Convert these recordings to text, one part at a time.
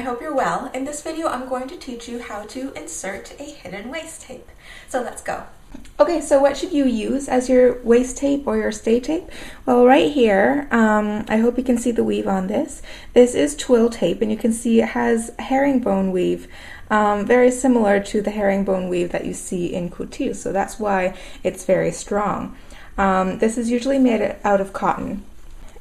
I hope you're well. In this video, I'm going to teach you how to insert a hidden waist tape. So let's go. Okay, so what should you use as your waist tape or your stay tape? Well, right here, I hope you can see the weave on this. This is twill tape, and you can see it has herringbone weave, very similar to the herringbone weave that you see in couture, so that's why it's very strong. This is usually made out of cotton.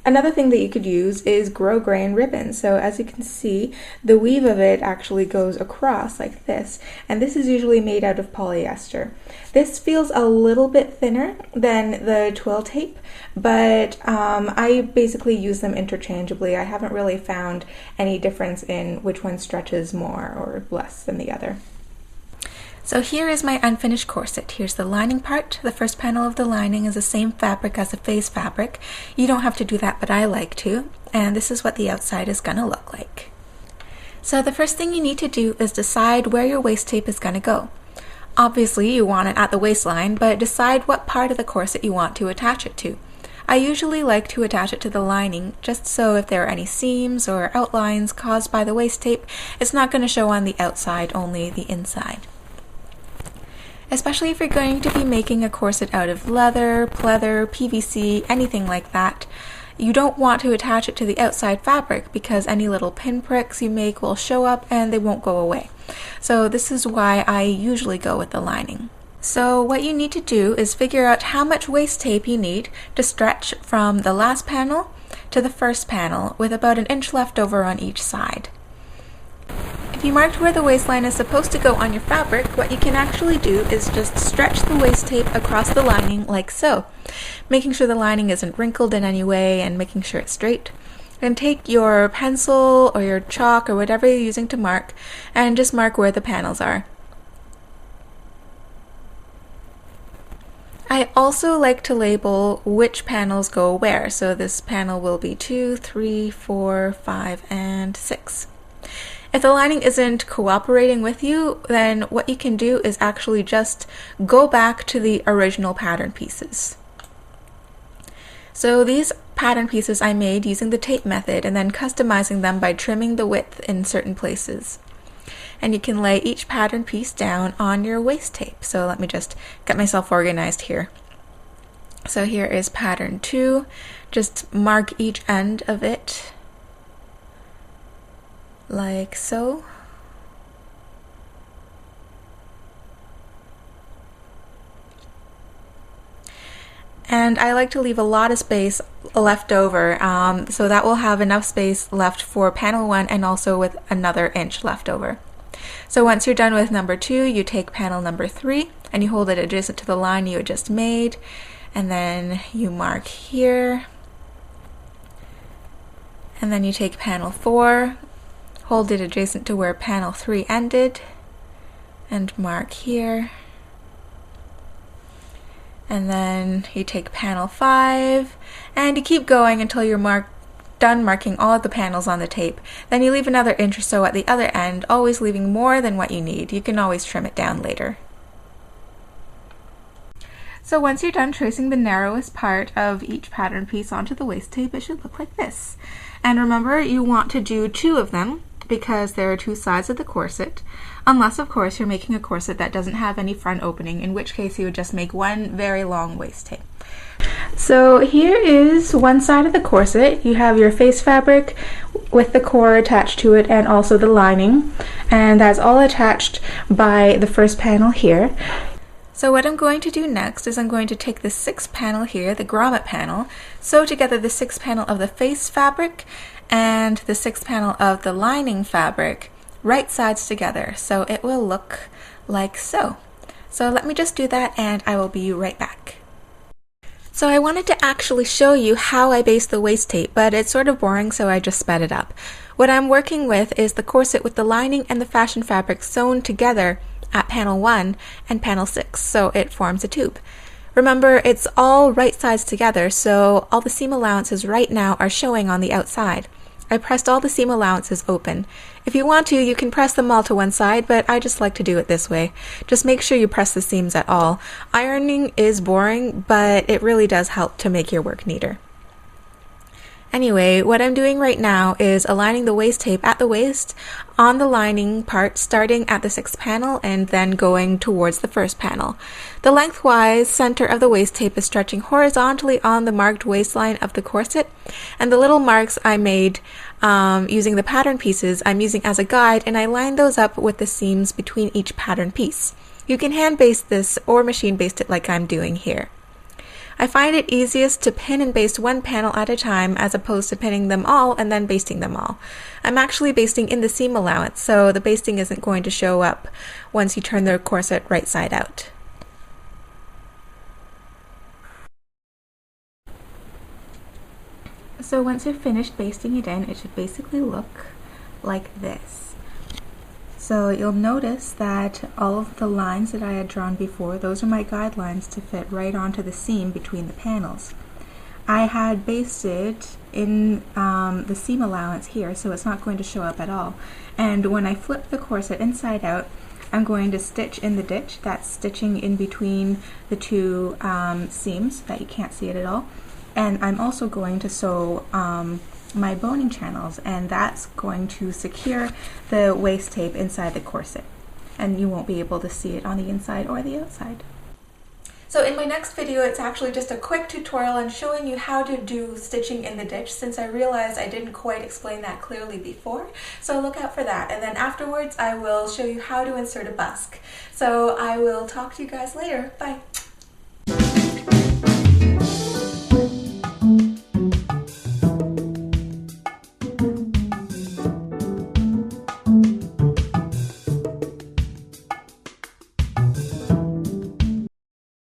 Another thing that you could use is grosgrain ribbon. So as you can see, the weave of it actually goes across like this, and this is usually made out of polyester. This feels a little bit thinner than the twill tape, but I basically use them interchangeably. I haven't really found any difference in which one stretches more or less than the other. So here is my unfinished corset. Here's the lining part. The first panel of the lining is the same fabric as the face fabric. You don't have to do that, but I like to. And this is what the outside is gonna look like. So the first thing you need to do is decide where your waist tape is gonna go. Obviously you want it at the waistline, but decide what part of the corset you want to attach it to. I usually like to attach it to the lining, just so if there are any seams or outlines caused by the waist tape, it's not gonna show on the outside, only the inside. Especially if you're going to be making a corset out of leather, pleather, PVC, anything like that. You don't want to attach it to the outside fabric because any little pinpricks you make will show up and they won't go away. So this is why I usually go with the lining. So what you need to do is figure out how much waist tape you need to stretch from the last panel to the first panel with about an inch left over on each side. If you marked where the waistline is supposed to go on your fabric, what you can actually do is just stretch the waist tape across the lining like so, making sure the lining isn't wrinkled in any way and making sure it's straight. And take your pencil or your chalk or whatever you're using to mark and just mark where the panels are. I also like to label which panels go where, so this panel will be 2, 3, 4, 5, and 6. If the lining isn't cooperating with you, then what you can do is actually just go back to the original pattern pieces. So these pattern pieces I made using the tape method and then customizing them by trimming the width in certain places. And you can lay each pattern piece down on your waist tape. So let me just get myself organized here. So here is pattern 2. Just mark each end of it like so. And I like to leave a lot of space left over, so that will have enough space left for panel 1 and also with another inch left over. So once you're done with number 2, you take panel number 3 and you hold it adjacent to the line you had just made, and then you mark here, and then you take panel 4, hold it adjacent to where panel 3 ended, and mark here. And then you take panel 5, and you keep going until you're done marking all of the panels on the tape. Then you leave another inch or so at the other end, always leaving more than what you need. You can always trim it down later. So once you're done tracing the narrowest part of each pattern piece onto the waist tape, it should look like this. And remember, you want to do 2 of them, because there are 2 sides of the corset, unless of course you're making a corset that doesn't have any front opening, in which case you would just make one very long waist tape. So here is one side of the corset. You have your face fabric with the core attached to it and also the lining, and that's all attached by the first panel here. So what I'm going to do next is I'm going to take the 6th panel here, the grommet panel, sew together the 6th panel of the face fabric and the 6th panel of the lining fabric right sides together, so it will look like so. So let me just do that and I will be right back. So I wanted to actually show you how I baste the waist tape, but it's sort of boring, so I just sped it up. What I'm working with is the corset with the lining and the fashion fabric sewn together at panel 1 and panel 6, so it forms a tube. Remember, it's all right sides together, so all the seam allowances right now are showing on the outside. I pressed all the seam allowances open. If you want to, you can press them all to one side, but I just like to do it this way. Just make sure you press the seams at all. Ironing is boring, but it really does help to make your work neater. Anyway, what I'm doing right now is aligning the waist tape at the waist on the lining part, starting at the 6th panel and then going towards the 1st panel. The lengthwise center of the waist tape is stretching horizontally on the marked waistline of the corset, and the little marks I made using the pattern pieces I'm using as a guide, and I line those up with the seams between each pattern piece. You can hand baste this or machine baste it like I'm doing here. I find it easiest to pin and baste one panel at a time as opposed to pinning them all and then basting them all. I'm actually basting in the seam allowance, so the basting isn't going to show up once you turn the corset right side out. So once you've finished basting it in, it should basically look like this. So you'll notice that all of the lines that I had drawn before, those are my guidelines to fit right onto the seam between the panels. I had basted in the seam allowance here, so it's not going to show up at all. And when I flip the corset inside out, I'm going to stitch in the ditch. That's stitching in between the two seams that you can't see it at all. And I'm also going to sew my boning channels, and that's going to secure the waist tape inside the corset, and you won't be able to see it on the inside or the outside. So in my next video, it's actually just a quick tutorial on showing you how to do stitching in the ditch, since I realized I didn't quite explain that clearly before. So look out for that, and then afterwards I will show you how to insert a busk. So I will talk to you guys later. Bye!